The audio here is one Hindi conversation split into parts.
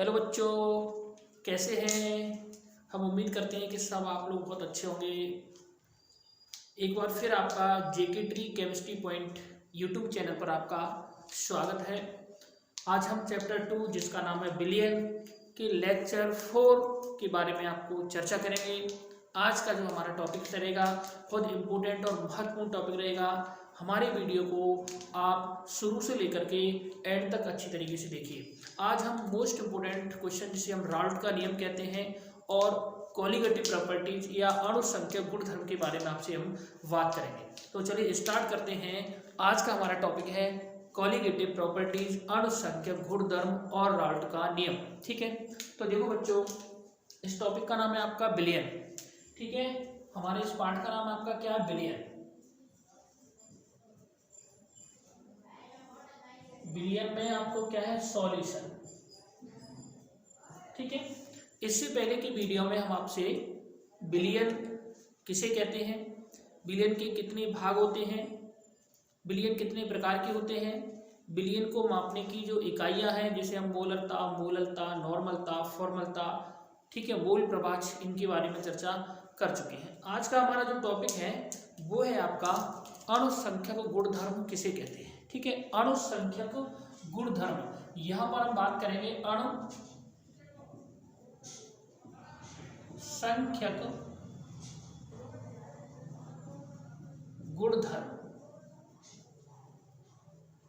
हेलो बच्चों, कैसे हैं। हम उम्मीद करते हैं कि सब आप लोग बहुत अच्छे होंगे। एक बार फिर आपका JK tree chemistry point YouTube channel पर आपका स्वागत है। आज हम चैप्टर 2 जिसका नाम है बिलियन के लेक्चर 4 के बारे में आपको चर्चा करेंगे। आज का जो हमारा टॉपिक रहेगा बहुत इम्पोर्टेंट और महत्वपूर्ण टॉपिक रहेगा। हमारे वीडियो को आप शुरू से लेकर के एंड तक अच्छी तरीके से देखिए। आज हम मोस्ट इम्पोर्टेंट क्वेश्चन जिसे हम राल्ट का नियम कहते हैं और कॉलिगेटिव प्रॉपर्टीज या अणुसंख्यक गुणधर्म के बारे में आपसे हम बात करेंगे। तो चलिए स्टार्ट करते हैं। आज का हमारा टॉपिक है कॉलिगेटिव प्रॉपर्टीज, अणुसंख्यक गुणधर्म और राल्ट का नियम। ठीक है, तो देखो बच्चों, इस टॉपिक का नाम है आपका बिलियन। ठीक है, हमारे इस पार्ट का नाम आपका क्या है, बिलियन। बिलियन में आपको क्या है, सॉल्यूशन। ठीक है, इससे पहले की वीडियो में हम आपसे बिलियन किसे कहते हैं, बिलियन के कितने भाग होते हैं, बिलियन कितने प्रकार के होते हैं, बिलियन को मापने की जो इकाइयां हैं जैसे हम मोलरता, मोललता, नॉर्मलता, फॉर्मलता, ठीक है, मोल प्रभाज, इनके बारे में चर्चा कर चुके हैं। आज का हमारा जो टॉपिक है वो है आपका अणुसंख्यक गुणधर्म किसे कहते हैं। ठीक है, अणुसंख्यक गुणधर्म, यहां पर हम बात करेंगे अणुसंख्यक गुणधर्म।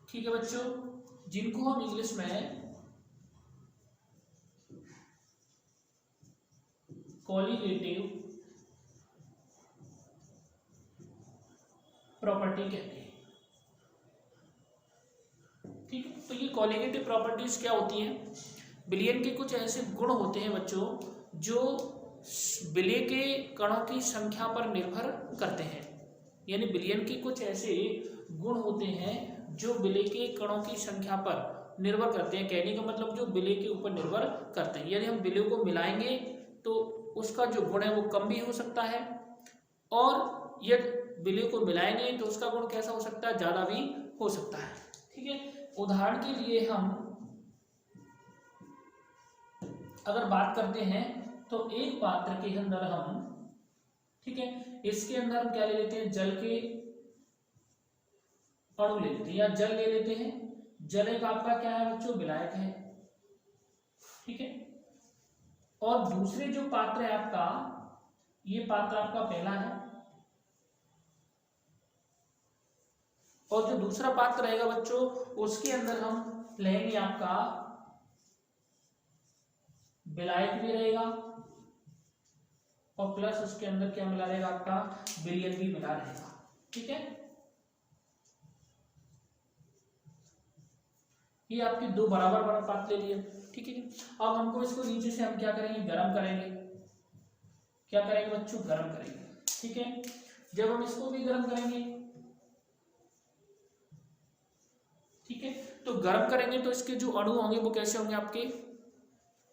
ठीक है बच्चों, जिनको हम इंग्लिश में कॉलिगेटिव प्रॉपर्टी कहते हैं। ठीक है, तो ये कॉलिगेटिव प्रॉपर्टीज क्या होती हैं, बिलियन के कुछ ऐसे गुण होते हैं बच्चों जो बिलिय के कणों की संख्या पर निर्भर करते हैं। यानी बिलियन के कुछ ऐसे गुण होते हैं जो बिलिय के कणों की संख्या पर निर्भर करते हैं। कहने का मतलब जो बिलिय के ऊपर निर्भर करते हैं। यदि हम बिलिय को मिलाएंगे तो उसका जो गुण है वो कम भी हो सकता है, और यदि बिलिय को मिलाएंगे तो उसका गुण कैसा हो सकता है, ज्यादा भी हो सकता है। ठीक है, उदाहरण के लिए हम अगर बात करते हैं तो एक पात्र के अंदर हम, ठीक है, इसके अंदर हम क्या ले लेते हैं, जल के अणु ले लेते हैं या जल ले लेते हैं। जल एक आपका क्या है बच्चों, विलायक है। ठीक है, और दूसरे जो पात्र है आपका, ये पात्र आपका पहला है, और जो दूसरा पात्र रहेगा बच्चों उसके अंदर हम लेंगे आपका विलायक भी रहेगा, और प्लस उसके अंदर क्या मिला रहेगा, आपका बिलियन भी मिला रहेगा। ठीक है, ये आपके दो बराबर बराबर पात्र ले लिए। ठीक है, अब हमको इसको नीचे से हम क्या करेंगे, गर्म करेंगे। क्या करेंगे बच्चों, गर्म करेंगे। ठीक है, जब हम इसको भी गर्म करेंगे, ठीक है, तो गर्म करेंगे तो इसके जो अणु होंगे वो कैसे होंगे, आपके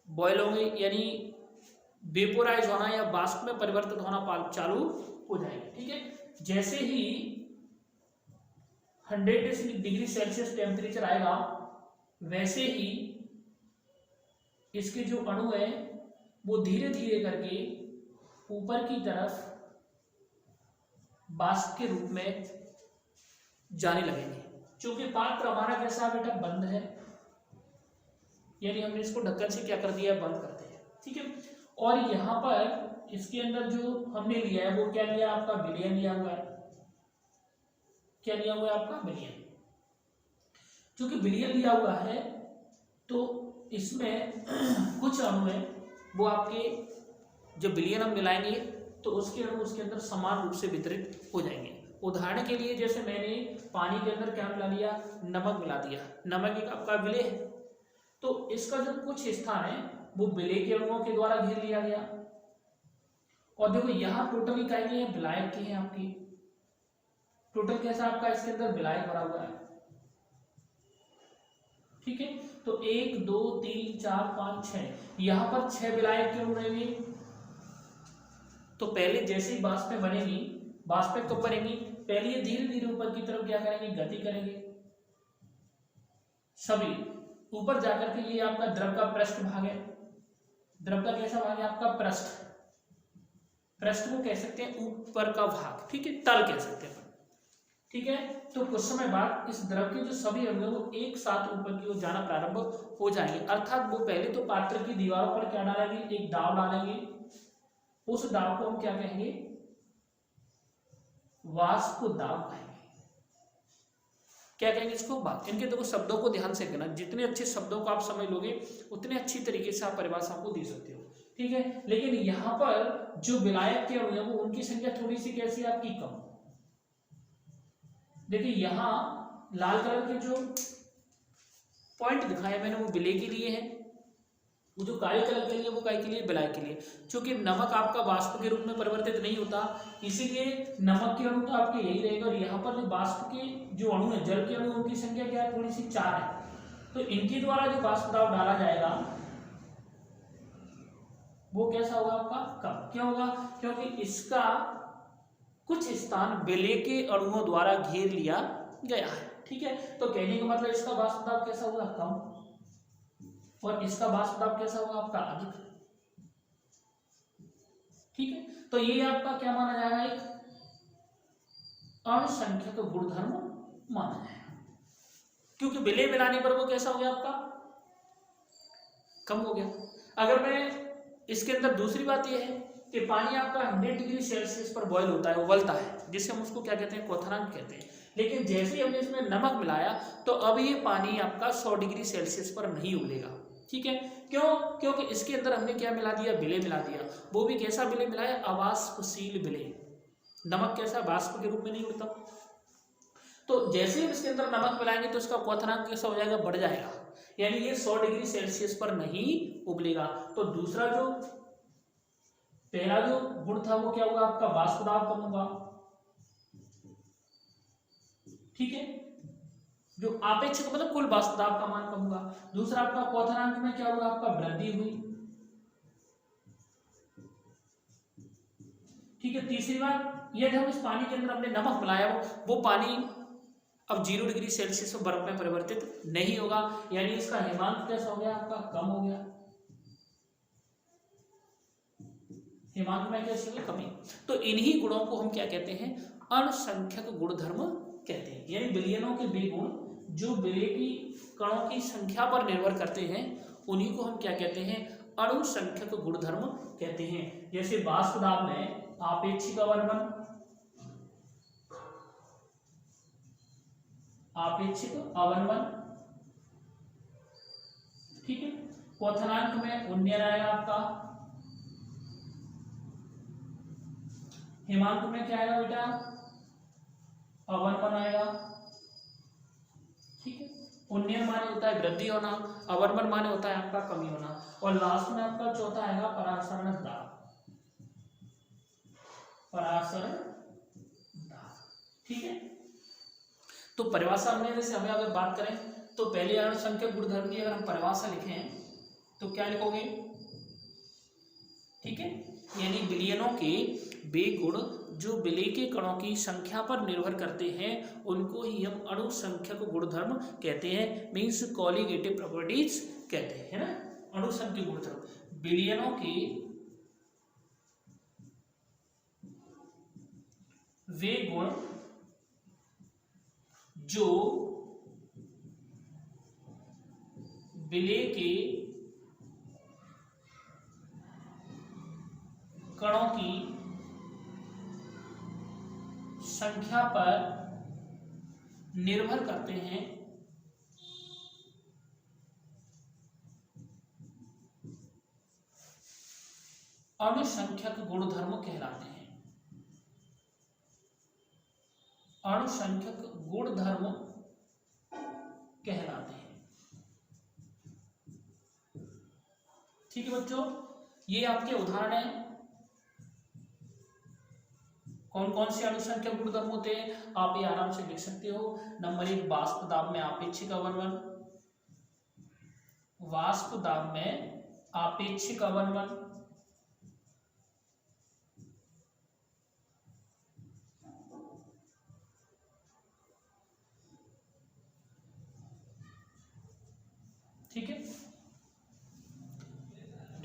बॉयल होंगे, यानी वेपोराइज होना या वाष्प में परिवर्तित होना चालू हो जाएंगे। ठीक है, जैसे ही 100 डिग्री सेल्सियस टेम्परेचर आएगा वैसे ही इसके जो अणु है वो धीरे धीरे करके ऊपर की तरफ वाष्प के रूप में जाने लगेंगे। क्योंकि पात्र हमारा कैसा बेटा, बंद है, यानी हमने इसको ढक्कन से क्या कर दिया, बंद कर दिया। ठीक है, और यहाँ पर इसके अंदर जो हमने लिया है वो क्या लिया, आपका बिलियन लिया हुआ है। क्या लिया हुआ है, आपका बिलियन। क्योंकि बिलियन लिया हुआ है तो इसमें कुछ अणु है वो आपके, जब बिलियन हम मिलाएंगे तो उसके अणु उसके अंदर समान रूप से वितरित हो जाएंगे। उदाहरण के लिए जैसे मैंने पानी के अंदर क्या मिला लिया, नमक मिला दिया। नमक एक आपका विलेय है, तो इसका जो कुछ स्थान है वो विलेय के अणुओं के द्वारा घेर लिया गया। और देखो यहाँ टोटल इकाई है विलायक की है आपकी, टोटल कैसा आपका इसके अंदर विलायक भरा हुआ है। ठीक है, तो 1 2 3 4 5 6, यहां पर 6 विलायक के अणु रहेंगे। तो पहले जैसे ही वाष्पें बनेगी, वाष्पें कब बनेगी, पहले ये धीरे धीरे ऊपर की तरफ क्या करेंगे, गति करेंगे सभी। ऊपर जाकर के ये आपका द्रव का पृष्ठ भाग है। द्रव का कैसा भाग है आपका पृष्ठ, पृष्ठ को कह सकते हैं ऊपर का भाग, ठीक है, तल कह सकते हैं, ठीक है। तो कुछ समय बाद इस द्रव के जो सभी अणु है वो एक साथ ऊपर की ओर जाना प्रारंभ हो जाएंगे, अर्थात वो पहले तो पात्र की दीवारों पर क्या डालेंगे, एक दाब डालेंगे। उस दाब को हम क्या कहेंगे, वाष्प दाब कहेंगे। क्या कहेंगे इसको, बात। इनके देखो शब्दों को ध्यान से कहना, जितने अच्छे शब्दों को आप समझ लोगे उतने अच्छी तरीके से आप परिभाषाओं को दे सकते हो, ठीक है। लेकिन यहाँ पर जो विलायक के अणु है वो उनकी संख्या थोड़ी सी कैसी है आपकी, कम। देखिए यहाँ लाल कलर के जो पॉइंट दिखाए मैंने वो विलय के लिए है, वो जो काले कलर के लिए वो काय के लिए, विलायक के लिए। क्योंकि नमक आपका वाष्प के रूप में परिवर्तित नहीं होता, इसीलिए नमक के अणु तो आपके यही रहेगा। और यहाँ पर जो वाष्प के जो अणु है, जल के अणु, उनकी संख्या क्या है, थोड़ी सी 4 है। तो इनके द्वारा जो वाष्प दाब डाला जाएगा वो कैसा होगा आपका, कम। क्यों होगा, क्योंकि इसका कुछ स्थान विलय के अणुओं द्वारा घेर लिया गया है, ठीक है। तो कहने का मतलब इसका वाष्प दाब कैसा होगा, कम, और इसका वाष्प दाब कैसा होगा आपका, अधिक, ठीक है। तो ये आपका क्या माना जाएगा, एक अणुसंख्यक गुणधर्म माना जाएगा, क्योंकि विलय मिलाने पर वो कैसा हो गया आपका, कम हो गया। अगर मैं इसके अंदर दूसरी बात यह है कि पानी आपका 100 डिग्री सेल्सियस पर बॉयल होता है, उबलता है, जिससे हम उसको क्या कहते हैं, क्वथनांक कहते हैं। लेकिन जैसे ही हमने इसमें नमक मिलाया तो अब ये पानी आपका 100 डिग्री सेल्सियस पर नहीं उबलेगा, ठीक है। क्यों, क्योंकि इसके अंदर हमने क्या मिला दिया, विलय मिला दिया। वो भी कैसा विलय मिलाया, अवाष्पशील विलय। नमक कैसा, वाष्प के रूप में नहीं उड़ता। तो जैसे ही इसके अंदर नमक मिलाएंगे तो इसका क्वथनांक कैसा हो जाएगा, बढ़ जाएगा, यानी ये 100 डिग्री सेल्सियस पर नहीं उबलेगा। तो दूसरा जो पहला जो गुण था वो क्या होगा आपका, वाष्प दाब कम होगा, ठीक है। जो आपेक्षिक मतलब कुल वाष्प दाब का मान कम होगा। दूसरा आपका क्वथनांक में क्या होगा आपका, वृद्धि हुई, ठीक है। तीसरी बात, यदि हम इस पानी के अंदर हमने नमक मिलाया वो पानी अब 0 डिग्री सेल्सियस पर बर्फ में परिवर्तित नहीं होगा, यानी इसका हिमांक कैसा हो गया आपका, कम हो गया। हिमांक में कैसे हुई, कमी। तो इन्हीं गुणों को हम क्या कहते हैं, अणुसंख्यक गुणधर्म कहते हैं। यानी विलयनों के वे गुण जो विलय की कणों की संख्या पर निर्भर करते हैं, उन्हीं को हम क्या कहते हैं, अणुसंख्यक गुणधर्म कहते हैं। जैसे वाष्प दाब में आपेक्षिक अवनमन, आपेक्षिक अवनमन, ठीक है। क्वथनांक में उन्नयन आएगा आपका, हिमांक में क्या आएगा बेटा, अवनमन आएगा, ठीक है। उन्नयन माने होता है वृद्धि होना, अवनमन माने होता है आपका कमी होना, और लास्ट में आपका चौथा आएगा परासरण दाब, परासरण दाब, ठीक है। तो परिभाषा हमने जैसे हमें अगर बात करें तो पहले अणुसंख्यक गुणधर्म की अगर हम परिभाषा लिखें तो क्या लिखोगे, ठीक है। यानी विलयनों के वे गुण जो विलय के कणों की संख्या पर निर्भर करते हैं उनको ही हम अणुसंख्यक गुणधर्म कहते हैं, मीन्स कॉलिगेटिव प्रॉपर्टीज कहते हैं, है ना। अणुसंख्यक गुणधर्म विलयनों के वे गुण जो विलय के कणों की संख्या पर निर्भर करते हैं अणुसंख्यक गुणधर्म कहलाते हैं, अणुसंख्यक गुणधर्म कहलाते हैं, ठीक है बच्चों। ये आपके उदाहरण हैं, कौन कौन से अणुसंख्यक गुणधर्म होते हैं आप ये आराम से लिख सकते हो। नंबर 1 वाष्प दाब में आपेक्षिक अवनमन, वाष्प दाब में आपेक्षिक अवनमन,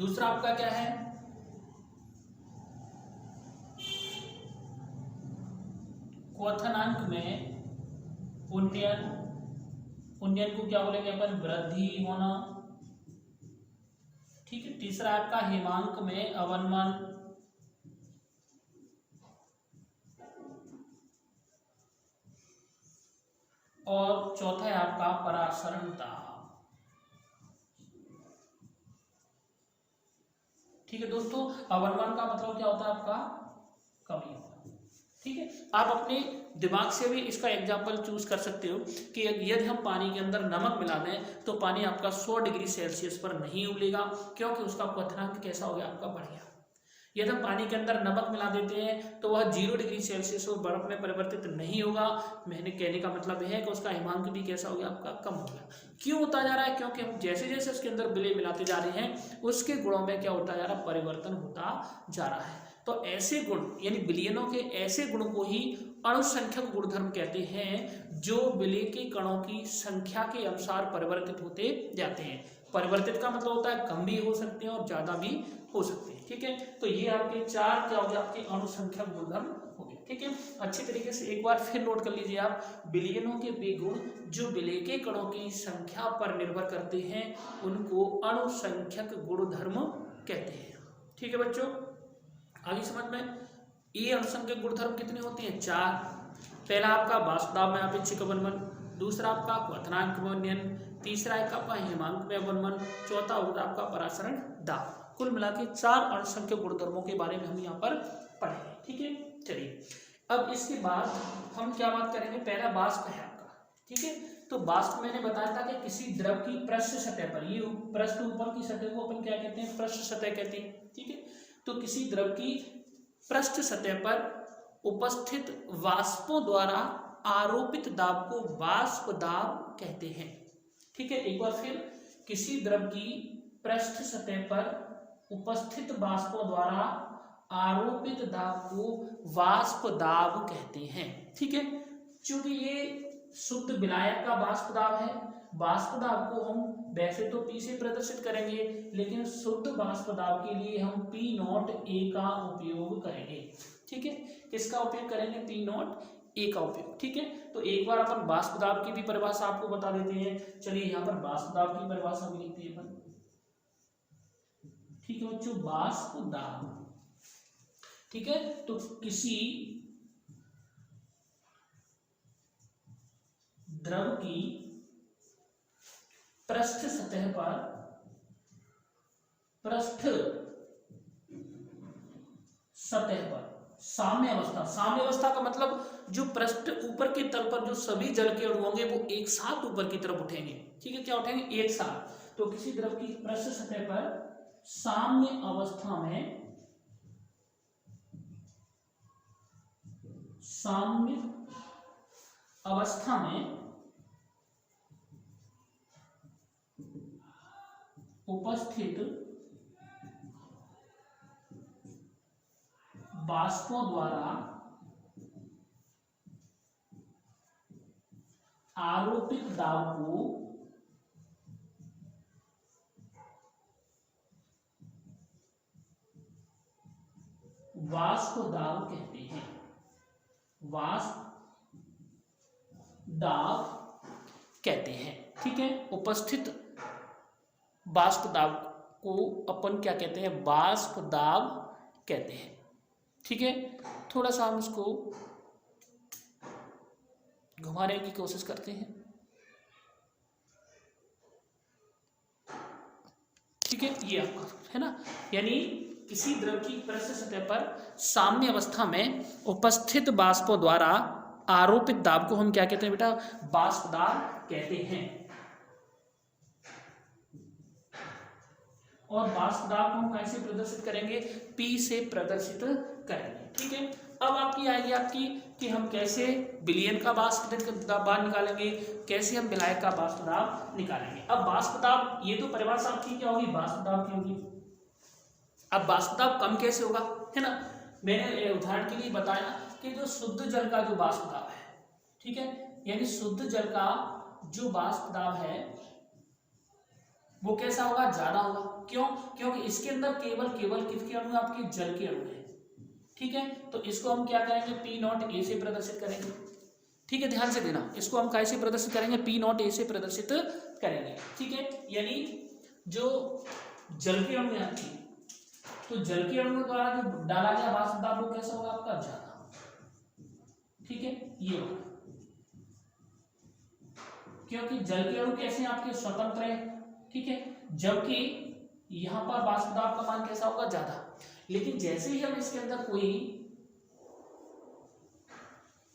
दूसरा आपका क्या है, क्वथनांक में उन्नयन, उन्नयन को क्या बोलेंगे अपन, वृद्धि होना। ठीक है, तीसरा आपका हिमांक में अवनमन, और चौथा है आपका परासरणता। ठीक है दोस्तों, अवनमन का मतलब क्या होता है आपका, कमी होना। ठीक है, आप अपने दिमाग से भी इसका एग्जाम्पल चूज कर सकते हो कि यदि हम पानी के अंदर नमक मिला दें तो पानी आपका 100 डिग्री सेल्सियस पर नहीं उबलेगा, क्योंकि उसका क्वथनांक कैसा हो गया आपका, बढ़ गया। यदि हम पानी के अंदर नमक मिला देते हैं तो वह 0 डिग्री सेल्सियस और बर्फ में परिवर्तित नहीं होगा। मैंने कहने का मतलब यह है कि उसका हिमांक भी कैसा हो गया आपका, कम हो गया। क्यों होता जा रहा है, क्योंकि हम जैसे जैसे उसके अंदर विलय मिलाते जा रहे हैं उसके गुणों में क्या होता जा रहा है, परिवर्तन होता जा रहा है। तो ऐसे गुण यानी विलयनों के ऐसे गुण को ही अणुसंख्यक गुणधर्म कहते हैं, जो विलय के कणों की संख्या के अनुसार परिवर्तित होते जाते हैं। परिवर्तित का मतलब होता है कम भी हो सकते हैं और ज्यादा भी हो सकते हैं। ठीक है, तो ये आपके 4 क्या हो गया, आपके अणुसंख्यक गुणधर्म हो गए। ठीक है, अच्छी तरीके से एक बार फिर नोट कर लीजिए आप, विलयनों के वे गुण जो विलय के कणों की संख्या पर निर्भर करते हैं उनको अणुसंख्यक गुणधर्म कहते हैं। ठीक है बच्चों, आगे समझ में। ये अणुसंख्यक गुणधर्म कितने होते हैं, 4। पहला आपका वाष्पदाब में अपेक्षिक अवनमन, दूसरा आपका क्वथनांक में उन्नयन, तीसरा एक आपका हिमांक में अवनमन, चौथा होगा आपका परासरण दाब। कुल मिला के 4 अणुसंख्यक गुणधर्मों के बारे में हम यहाँ पर पढ़ेंगे। ठीक है, चलिए अब इसके बाद हम क्या बात करेंगे, पहला वाष्प है आपका। ठीक है, तो वाष्प मैंने बताया था कि किसी द्रव की पृष्ठ सतह पर, ये पृष्ठ ऊपर की सतह को अपन क्या कहते हैं, पृष्ठ सतह कहते हैं। ठीक है, तो किसी द्रव की पृष्ठ सतह पर उपस्थित वाष्पों द्वारा आरोपित दाब को वाष्प दाब कहते हैं। ठीक है, एक बार फिर, किसी द्रव की पृष्ठ सतह पर उपस्थित वाष्पों द्वारा आरोपित दाब को वाष्प दाब कहते हैं। ठीक है, चूंकि ये शुद्ध विलायक का वाष्प दाब है, वाष्प दाब को हम वैसे तो P से प्रदर्शित करेंगे, लेकिन शुद्ध वाष्प दाब के लिए हम P0A का उपयोग करेंगे। ठीक है, किसका उपयोग करेंगे, P0A का उपयोग। ठीक है, तो एक बार अपन वाष्प दाब की भी परिभाषा आपको बता देते हैं। चलिए यहाँ पर वाष्प दाब की परिभाषा भी लिखते हैं अपन। ठीक है बच्चों, वाष्प दाब, ठीक है, तो किसी द्रव की पृष्ठ सतह पर, पृष्ठ सतह पर साम्य अवस्था, साम्य अवस्था का मतलब जो पृष्ठ ऊपर के तल पर जो सभी जल के अणु होंगे वो एक साथ ऊपर की तरफ उठेंगे। ठीक है, क्या उठेंगे, एक साथ। तो किसी द्रव की पृष्ठ सतह पर साम्य अवस्था में, साम्य अवस्था में उपस्थित वाष्पों द्वारा आरोपित दाब को वाष्प दाब कहते हैं। वाष्प दाब कहते हैं। ठीक है, उपस्थित वाष्प दाब को अपन क्या कहते हैं, वाष्प दाब कहते हैं। ठीक है, थोड़ा सा हम इसको घुमाने की कोशिश करते हैं। ठीक है, ये आपका है ना, यानी किसी द्रव की पृष्ठ सतह पर साम्य अवस्था में उपस्थित वाष्पों द्वारा आरोपित दाब को हम क्या कहते हैं बेटा, वाष्प दाब कहते हैं। और वाष्प दाब को हम कैसे प्रदर्शित करेंगे, P से प्रदर्शित करेंगे। ठीक है, अब आपकी आएगी आपकी कि हम कैसे विलयन का वाष्प दाब निकालेंगे, कैसे हम विलायक का वाष्प दाब निकालेंगे। अब वाष्प दाब, ये तो परिभाषा आपकी क्या होगी, वाष्प दाब की होगी। अब वाष्प दाब कम कैसे होगा, है ना, मैंने उदाहरण के लिए बताया कि जो शुद्ध जल का जो वाष्प दाब है, ठीक है, यानी शुद्ध जल का जो वाष्प दाब है वो कैसा होगा, ज्यादा होगा। क्यों? क्योंकि इसके अंदर केवल किसके अणु, आपके जल के अणु है। ठीक है, तो इसको हम क्या करेंगे, पी नॉट ए से प्रदर्शित करेंगे। ठीक है, ध्यान से देना, इसको हम कैसे प्रदर्शित करेंगे, पी नॉट ए से प्रदर्शित करेंगे। ठीक है, यानी जो जल के अणु यहाँ थी, तो जल के अणु द्वारा जो डाला गया वाष्प दाब वो कैसा होगा, आपका ज्यादा। ठीक है, ये होगा, क्योंकि जल के अणु कैसे हैं, आपके स्वतंत्र है। ठीक है, जबकि यहां पर वाष्प दाब का मान कैसा होगा, ज्यादा। लेकिन जैसे ही हम इसके अंदर कोई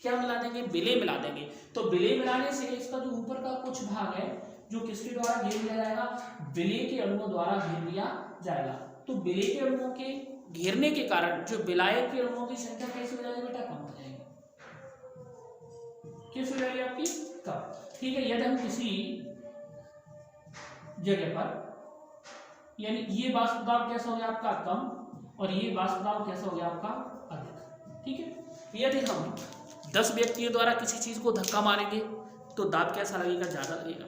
क्या मिला देंगे, विलेय मिला देंगे, तो विलेय मिलाने से इसका जो ऊपर का कुछ भाग है जो किसके द्वारा घेर लिया जाएगा, विलेय के अणुओं द्वारा घेर लिया जाएगा। तो विलेय के अणुओं के घेरने के कारण जो विलायक के अणुओं की संख्या कैसे हो जाएगी बेटा, कम हो जाएगी। कैसे हो जाएगी आपकी, कम। ठीक है, यदि हम किसी जगह पर, यानी ये वाष्प दाब कैसा हो गया आपका, कम, और ये वाष्प दाब कैसा हो गया आपका, अधिक। ठीक है, यदि हम 10 व्यक्तियों द्वारा किसी चीज को धक्का मारेंगे तो दाब कैसा लगेगा, ज्यादा लगेगा।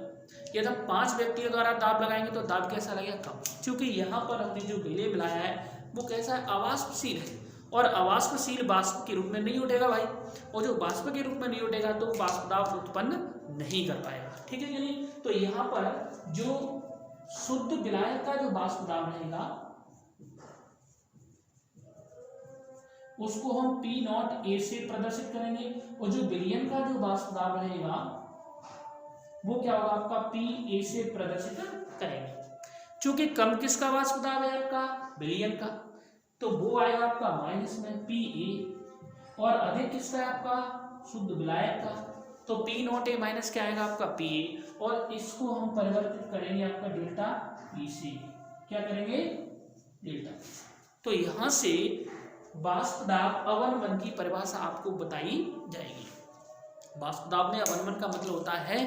यदि हम 5 व्यक्तियों द्वारा दाब लगाएंगे तो दाब कैसा लगेगा, कम। क्योंकि यहाँ पर हमने जो विलेय मिलाया है वो कैसा है, अवाष्पशील है, और अवाष्पशील वाष्प के रूप में नहीं उठेगा भाई, और जो वाष्प के रूप में नहीं उठेगा तो वाष्प दाब उत्पन्न नहीं कर पाएगा। ठीक है, यानी तो यहाँ पर जो शुद्ध विलायक का जो वाष्प दाब रहेगा उसको हम पी नॉट ए से प्रदर्शित करेंगे, और जो विलयन का जो वाष्प दाब रहेगा वो क्या होगा, आपका पी ए से प्रदर्शित करेंगे। चूंकि कम किसका वाष्प दाब है, आपका विलयन का, तो वो आएगा आपका माइनस में पी ए, और अधिक किसका है, आपका शुद्ध विलायक का, तो पी नॉट ए माइनस क्या आएगा, आपका पी ए, और इसको हम परिवर्तित करेंगे आपका डेल्टा पी से। क्या करेंगे, डेल्टा। तो यहां से वाष्प दाब अवनमन की परिभाषा आपको बताई जाएगी। वाष्प दाब में अवनमन का मतलब होता है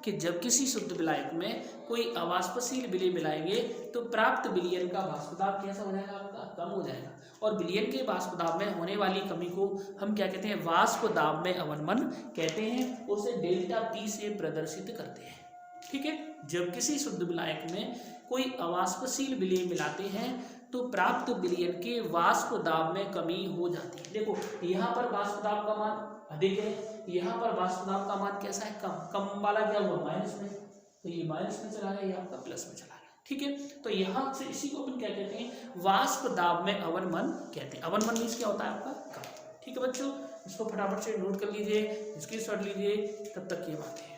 कि जब किसी शुद्ध विलायक में कोई अवाष्पशील विलेय मिलाएंगे तो प्राप्त विलयन का वाष्प दाब कैसा हो जाएगा, आपका कम हो जाएगा, और विलयन के वाष्प दाब में होने वाली कमी को हम क्या कहते हैं, वाष्प दाब में अवनमन कहते हैं। उसे डेल्टा पी से प्रदर्शित करते हैं। ठीक है, जब किसी शुद्ध विलायक में कोई अवाष्पशील विलेय मिलाते हैं तो प्राप्त विलयन के वाष्प दाब में कमी हो जाती है। देखो यहाँ पर वाष्प दाब का मान अधिक है, यहाँ पर वाष्प दाब का मान कैसा है, कम। कम वाला क्या हुआ, माइनस में, तो ये माइनस में चला गया, ये आपका प्लस में चला गया। ठीक है, तो यहाँ से इसी को अपन क्या कहते हैं, वाष्प दाब में अवनमन कहते हैं। अवनमन मीन्स क्या होता है, आपका कम। ठीक है बच्चों, इसको फटाफट से नोट कर लीजिए, स्क्रीनशॉट लीजिए, तब तक ये बात है।